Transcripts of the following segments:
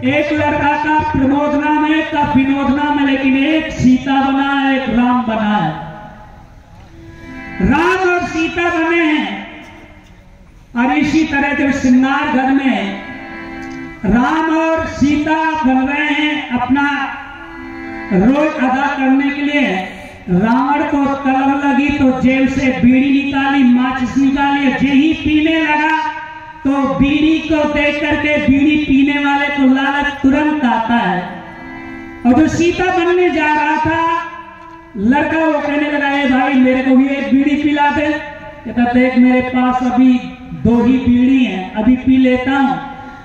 एक लड़का का प्रमोद नाम है, का विनोद नाम है, लेकिन एक सीता बना है, एक राम बना है। राम और सीता बने हैं। और इसी तरह जब श्रृंगार घर में राम और सीता बन रहे हैं अपना रोल अदा करने के लिए, रावण को तलब लगी तो जेल से बीड़ी निकाली, माचिस निकाली, यही पीने लगा तो बीड़ी को देख करके बीड़ी पीने वाले को लालच तुरंत आता है। और जो सीता बनने जा रहा था लड़का, वो कहने लगा, ए भाई मेरे को भी एक बीड़ी पिला दे। कहता देख मेरे पास अभी 2 ही बीड़ी हैं, अभी पी लेता हूँ,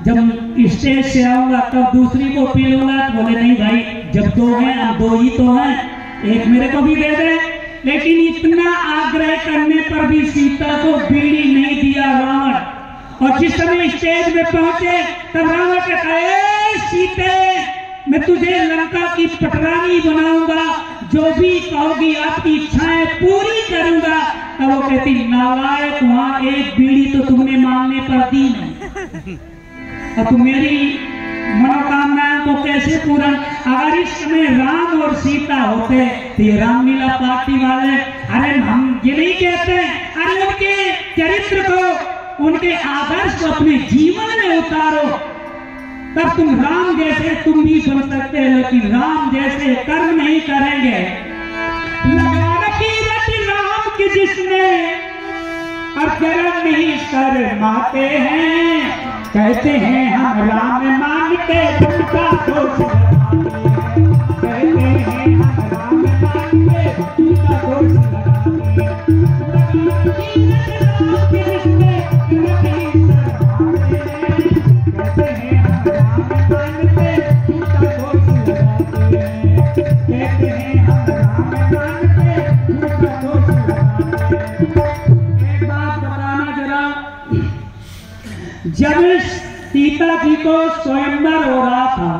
जब स्टेज से आऊंगा तब दूसरी को पी लूंगा। तो बोले नहीं भाई, जब 2 हैं अब 2 ही तो हैं, एक मेरे को भी दे दे। लेकिन इतना आग्रह करने पर भी सीता को बीड़ी नहीं दिया रावण। और जिस समय स्टेज में पहुंचे तब रावण कहता है, सीते मैं तुझे लंका की पटरानी बनाऊंगा, जो भी कहोगी आपकी इच्छाएं पूरी करूंगा। तब वो कहती, नालायक, वहां एक बीड़ी तो तुमने मांगने पर दी नहीं, अब तुम मेरी मनोकामनाओं को कैसे पूरा। अगर इस समय राम और सीता होते तो ये रामलीला पार्टी वाले, अरे हम ये नहीं कहते, अरे उनके चरित्र को, उनके आदर्श को अपने जीवन में उतारो, तब तुम राम जैसे तुम भी बन सकते हैं। लेकिन राम जैसे कर्म नहीं करेंगे। लगा रखी रति राम की जिसने, और चरण नहीं शर्माते हैं, कहते हैं हम राम मानते उनका दोष लगाते, कहते हैं हम राम मानते उनका दोष लगाते। लगा रखी रति राम की जिसने, जब सीता जी को स्वयंवर हो रहा था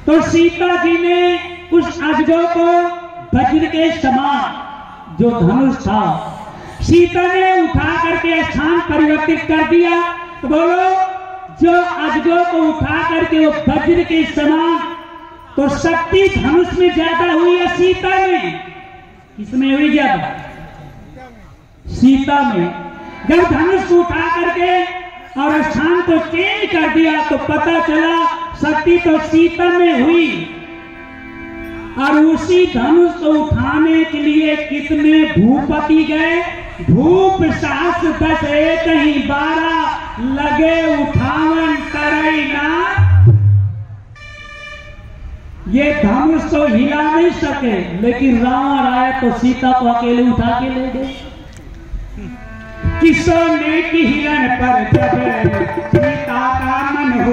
तो सीता जी ने उस अजगर को वज्र के समान जो धनुष था, सीता ने उठा करके स्थान परिवर्तित कर दिया। तो बोलो, जो अजगर को उठा करके वो वज्र के समान, तो शक्ति धनुष में ज्यादा हुई है सीता में? किसमें हुई ज्यादा? सीता में। जब धनुष उठा करके और स्थान को चेंज कर दिया तो पता चला शक्ति तो सीता में हुई। और उसी धनुष को उठाने के लिए कितने भूपति गए? भूप साहस 10 एक ही 12 लगे उठावन तरई ना। ये धनुष तो हिला नहीं सके, लेकिन रावण आए तो सीता को अकेले उठा के ले गए। किसने की हिरण पर जब सीता का मन हो,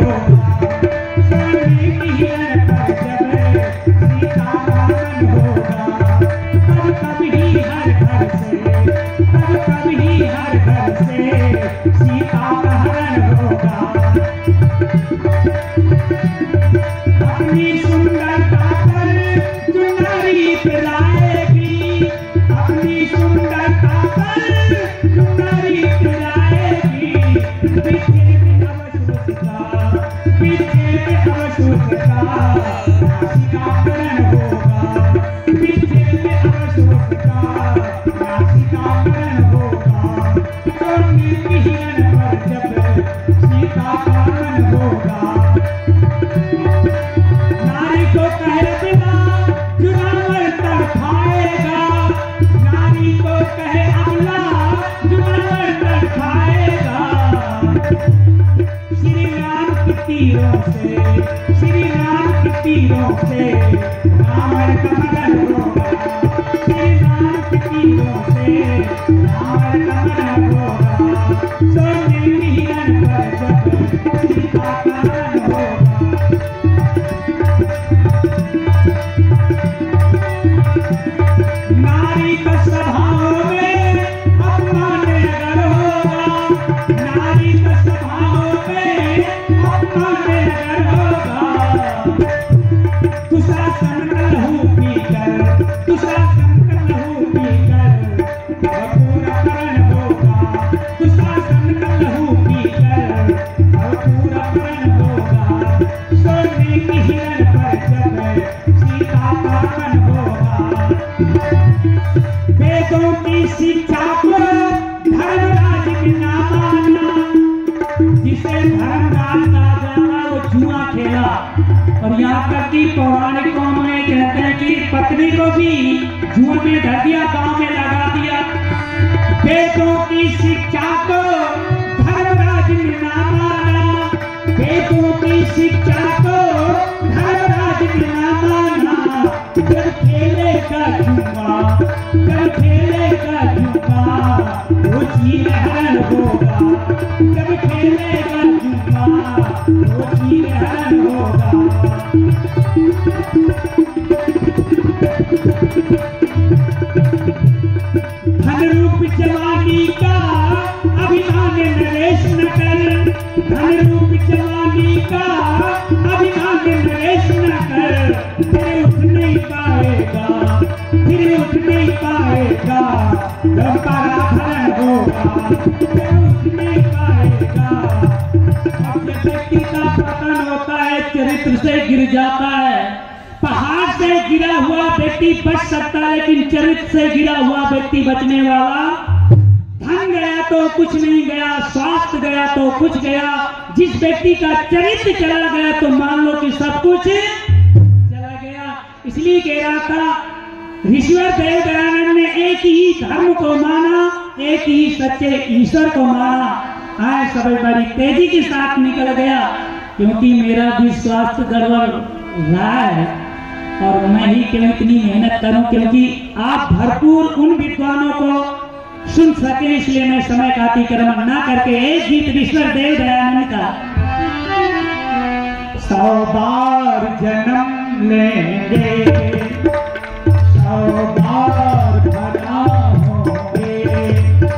सोने की हिरण पर जब सीता का मन होगा, तब कभी हर घर से, तब कभी हर घर से सीता का हरण होगा। अपनी सुंदरता पर चुनरी पिलाएगी, अपनी सुंदरता पर चुनरी पिलाएगी, पीछे में अवसुखता, पीछे में अवसुखता, राशि का करण होगा, पीछे में अवसुखता, राशि का करण होगा। सोने की हिरण पर जब सीता का मन होगा, नारी को कहे बिना चुनाव तड़प वेदों की शिक्षा को धर्मराज ने ना माना, जिसे धर्मराज कहा जाता वो जुआ खेला। और यहाँ तक कि पौराणिकों में कहते हैं कि पत्नी को भी जुए में धर दिया, गांव में लगा दिया। वेदों की शिक्षा को धर्मराज ने ना माना, वेदों की शिक्षा को धर्मराज ने ना माना। जब खेलेगा जुआ, जब खेलेगा जुआ वो चीर हरण होगा, जब खेलेगा जुआ वो चीर हरण होगा। धन रूप जवानी का अभिमान नरेश न कर, धन रूप जवानी का अभिमान नरेश न कर। फिर उठ नहीं पाएगा, फिर उठ नहीं पाएगा, परंपरा होगा, फिर उठ नहीं पाएगा। अब जब व्यक्ति का पतन होता है, चरित्र से गिर जाता है। पहाड़ से गिरा हुआ व्यक्ति बच सकता है, लेकिन चरित्र से गिरा हुआ व्यक्ति बचने वाला। धन गया तो कुछ नहीं गया, स्वास्थ्य गया तो कुछ गया। जिस व्यक्ति का चरित्र चला गया तो मान लो कि सब कुछ चला गया। इसलिए कह रहा था ऋषिवर देव दयानंद ने एक ही धर्म को माना, एक ही सच्चे ईश्वर को माना। आए सब बड़ी तेजी के साथ निकल गया, क्योंकि मेरा भी स्वास्थ्य गड़बड़ रहा है और मैं ही क्यों इतनी मेहनत करूं, क्योंकि आप भरपूर उन विद्वानों को सुन सके, इसलिए मैं समय का अतिक्रमण ना करके एक गीत ऋषिवर देव दयानंद का 100 बार जन्म लेंगे